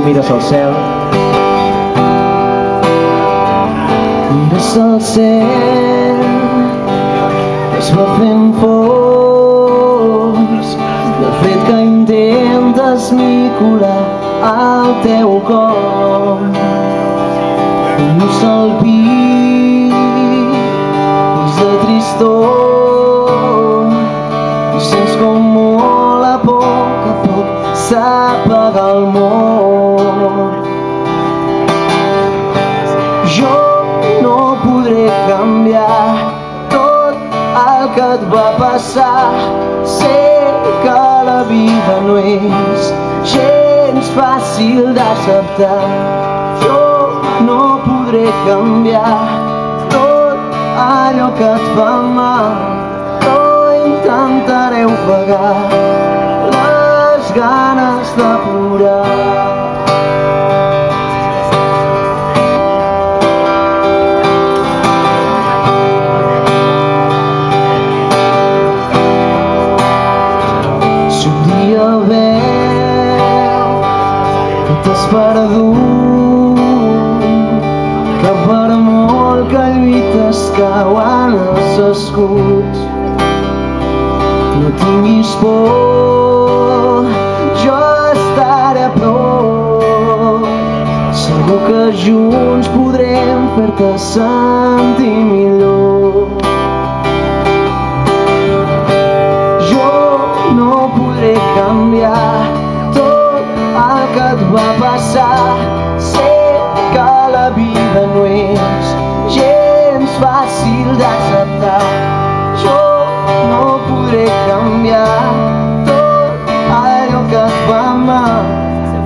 mires al cel. Mires al cel, es va fent fos del fet que intentes micolar el teu cor. No salpis de tristor i sents com molt a poc s'apaga el món. Jo no podré canviar tot el que et va passar. Sé que la vida no és gens fàcil d'acceptar. Jo no podré canviar tot allò que et fa mal, però intentaré ofegar les ganes de plorar. Si un dia veu que t'has perdut, que per molt que lluites cauen els escuts, no tinguis por, jo estaré a prop. Segur que junts podrem fer-te sentir millor. Jo no podré canviar tot el que et va passar. Sé que la vida no és gens fàcil d'acceptar. Jo no podré canviar tot allò que et fa mal,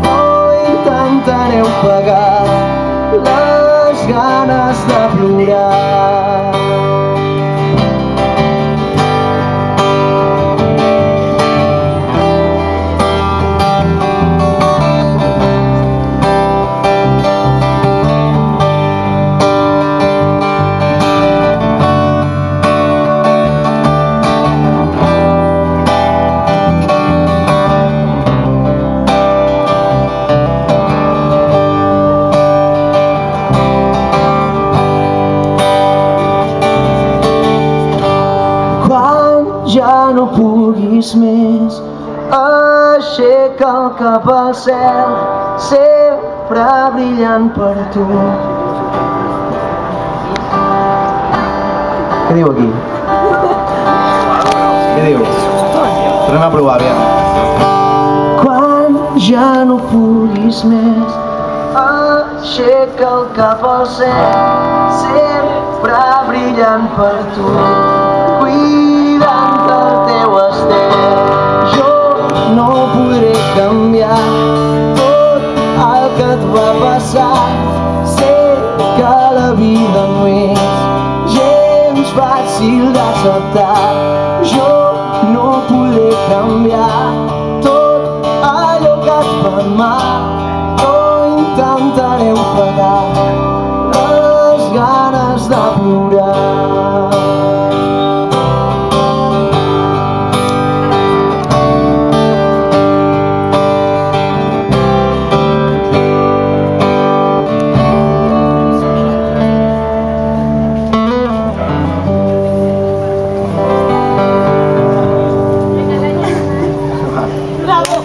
però intentaré ofegar les ganes de plorar. Ja no puguis més, aixeca el cap al cel, sempre brillant per tu. Què diu aquí? Què diu? Tornem a provar, aviam. Quan ja no puguis més, aixeca el cap al cel, sempre brillant per tu. Cuidant el teu estel, jo no podré canviar tot el que et va passar. Sé que la vida no és gens fàcil d'acceptar. Jo no podré canviar tot allò que et fa mal, però intentaré ofegar les ganes de plorar. Bravo!